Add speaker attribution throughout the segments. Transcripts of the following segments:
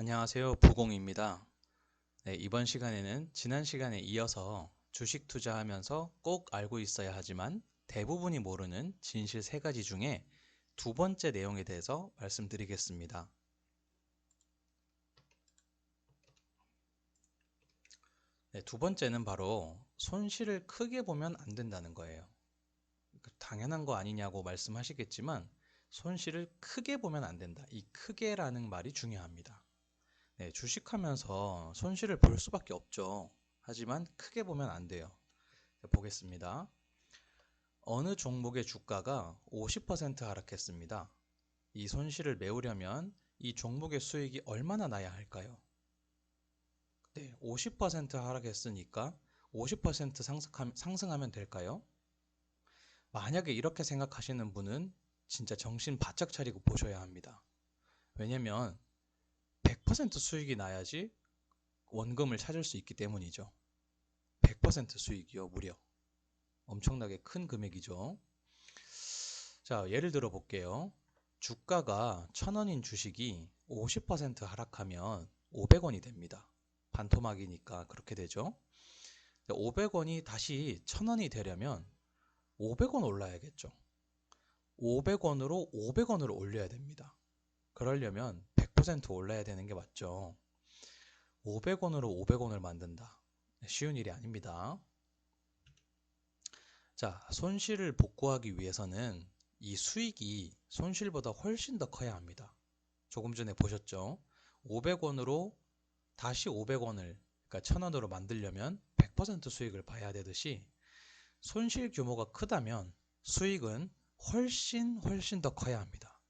Speaker 1: 안녕하세요. 부공입니다. 네, 이번 시간에는 지난 시간에 이어서 주식 투자하면서 꼭 알고 있어야 하지만 대부분이 모르는 진실 3가지 중에 두 번째 내용에 대해서 말씀드리겠습니다. 네, 두 번째는 바로 손실을 크게 보면 안 된다는 거예요. 당연한 거 아니냐고 말씀하시겠지만 손실을 크게 보면 안 된다. 이 크게라는 말이 중요합니다. 네, 주식하면서 손실을 볼 수밖에 없죠. 하지만 크게 보면 안 돼요. 보겠습니다. 어느 종목의 주가가 50% 하락했습니다. 이 손실을 메우려면 이 종목의 수익이 얼마나 나야 할까요? 네, 50% 하락했으니까 50% 상승하면 될까요? 만약에 이렇게 생각하시는 분은 진짜 정신 바짝 차리고 보셔야 합니다. 왜냐면 100% 수익이 나야지 원금을 찾을 수 있기 때문이죠. 100% 수익이요, 무려. 엄청나게 큰 금액이죠. 자, 예를 들어 볼게요. 주가가 1,000원인 주식이 50% 하락하면 500원이 됩니다. 반토막이니까 그렇게 되죠. 500원이 다시 1,000원이 되려면 500원 올라야겠죠. 500원으로 500원을 올려야 됩니다. 그러려면 100% 올라야 되는 게 맞죠. 500원으로 500원을 만든다. 쉬운 일이 아닙니다. 자, 손실을 복구하기 위해서는 이 수익이 손실보다 훨씬 더 커야 합니다. 조금 전에 보셨죠? 500원으로 다시 500원을, 그러니까 1000원으로 만들려면 100% 수익을 봐야 되듯이 손실 규모가 크다면 수익은 훨씬 더 커야 합니다.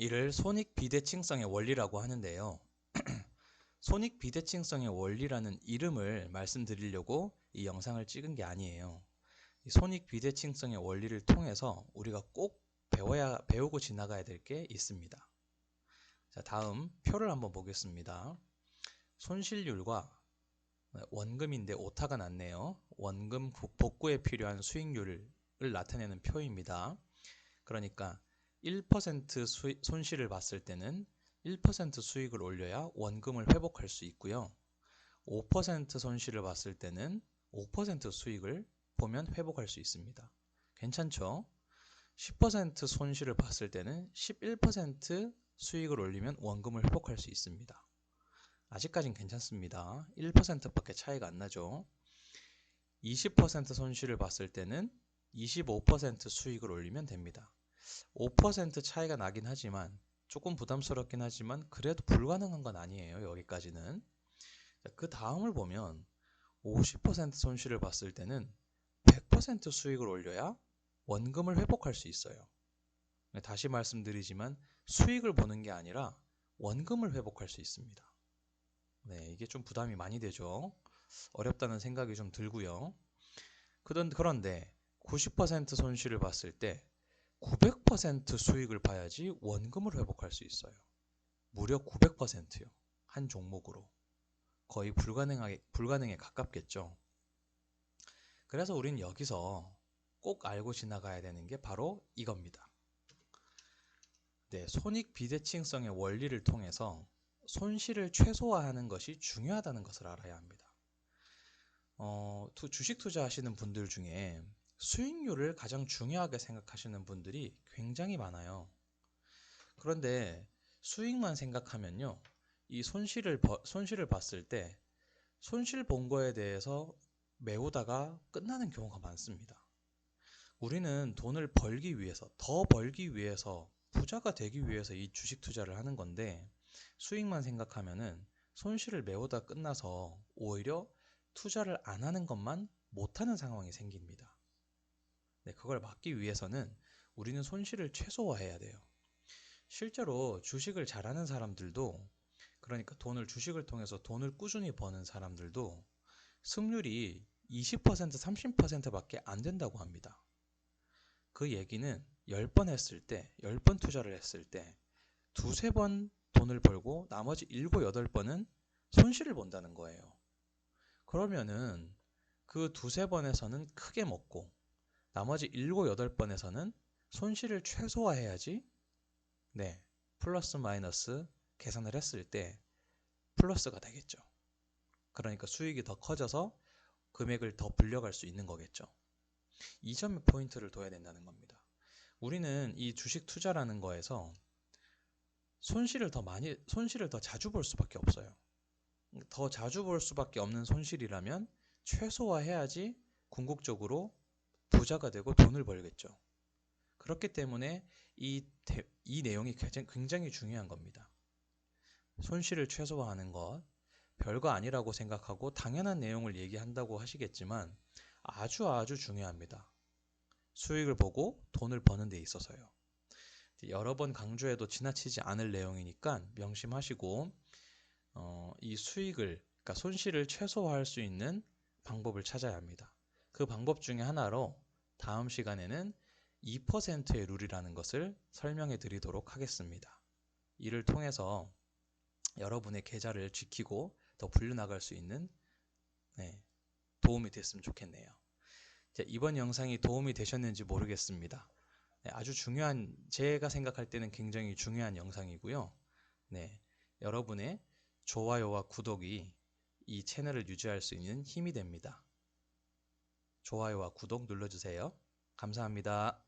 Speaker 1: 이를 손익 비대칭성의 원리라고 하는데요. 손익 비대칭성의 원리라는 이름을 말씀드리려고 이 영상을 찍은 게 아니에요. 손익 비대칭성의 원리를 통해서 우리가 꼭 배우고 지나가야 될 게 있습니다. 자, 다음 표를 한번 보겠습니다. 손실률과 원금인데 오타가 났네요. 원금 복구에 필요한 수익률을 나타내는 표입니다. 그러니까 1% 손실을 봤을 때는 1% 수익을 올려야 원금을 회복할 수 있고요. 5% 손실을 봤을 때는 5% 수익을 보면 회복할 수 있습니다. 괜찮죠? 10% 손실을 봤을 때는 11% 수익을 올리면 원금을 회복할 수 있습니다. 아직까진 괜찮습니다. 1%밖에 차이가 안 나죠. 20% 손실을 봤을 때는 25% 수익을 올리면 됩니다. 5% 차이가 나긴 하지만 조금 부담스럽긴 하지만 그래도 불가능한 건 아니에요. 여기까지는. 그 다음을 보면 50% 손실을 봤을 때는 100% 수익을 올려야 원금을 회복할 수 있어요. 다시 말씀드리지만 수익을 보는 게 아니라 원금을 회복할 수 있습니다. 네, 이게 좀 부담이 많이 되죠. 어렵다는 생각이 좀 들고요. 그런데 90% 손실을 봤을 때 900% 수익을 봐야지 원금을 회복할 수 있어요. 무려 900%요. 한 종목으로. 거의 불가능에 가깝겠죠. 그래서 우린 여기서 꼭 알고 지나가야 되는 게 바로 이겁니다. 네, 손익 비대칭성의 원리를 통해서 손실을 최소화하는 것이 중요하다는 것을 알아야 합니다. 주식 투자하시는 분들 중에 수익률을 가장 중요하게 생각하시는 분들이 굉장히 많아요. 그런데 수익만 생각하면요, 이 손실을 봤을 때 손실 본 거에 대해서 메우다가 끝나는 경우가 많습니다. 우리는 돈을 벌기 위해서, 더 벌기 위해서, 부자가 되기 위해서 이 주식 투자를 하는 건데 수익만 생각하면은 손실을 메우다 끝나서 오히려 투자를 안 하는 것만 못하는 상황이 생깁니다. 네, 그걸 막기 위해서는 우리는 손실을 최소화해야 돼요. 실제로 주식을 잘하는 사람들도, 그러니까 주식을 통해서 돈을 꾸준히 버는 사람들도 승률이 20%, 30%밖에 안 된다고 합니다. 그 얘기는 10번 했을 때, 10번 투자를 했을 때 두세 번 돈을 벌고 나머지 7, 8번은 손실을 본다는 거예요. 그러면은 그 두세 번에서는 크게 먹고 나머지 7, 8번에서는 손실을 최소화해야지, 네, 플러스 마이너스 계산을 했을 때 플러스가 되겠죠. 그러니까 수익이 더 커져서 금액을 더 불려갈 수 있는 거겠죠. 이 점에 포인트를 둬야 된다는 겁니다. 우리는 이 주식 투자라는 거에서 손실을 더 자주 볼 수밖에 없어요. 더 자주 볼 수밖에 없는 손실이라면 최소화해야지 궁극적으로 부자가 되고 돈을 벌겠죠. 그렇기 때문에 이 내용이 굉장히 중요한 겁니다. 손실을 최소화하는 것, 별거 아니라고 생각하고 당연한 내용을 얘기한다고 하시겠지만 아주 중요합니다. 수익을 보고 돈을 버는 데 있어서요. 여러 번 강조해도 지나치지 않을 내용이니까 명심하시고 이 그러니까 손실을 최소화할 수 있는 방법을 찾아야 합니다. 그 방법 중에 하나로 다음 시간에는 2%의 룰이라는 것을 설명해 드리도록 하겠습니다. 이를 통해서 여러분의 계좌를 지키고 더 불려나갈 수 있는 도움이 됐으면 좋겠네요. 이번 영상이 도움이 되셨는지 모르겠습니다. 아주 중요한, 제가 생각할 때는 굉장히 중요한 영상이고요. 여러분의 좋아요와 구독이 이 채널을 유지할 수 있는 힘이 됩니다. 좋아요와 구독 눌러주세요. 감사합니다.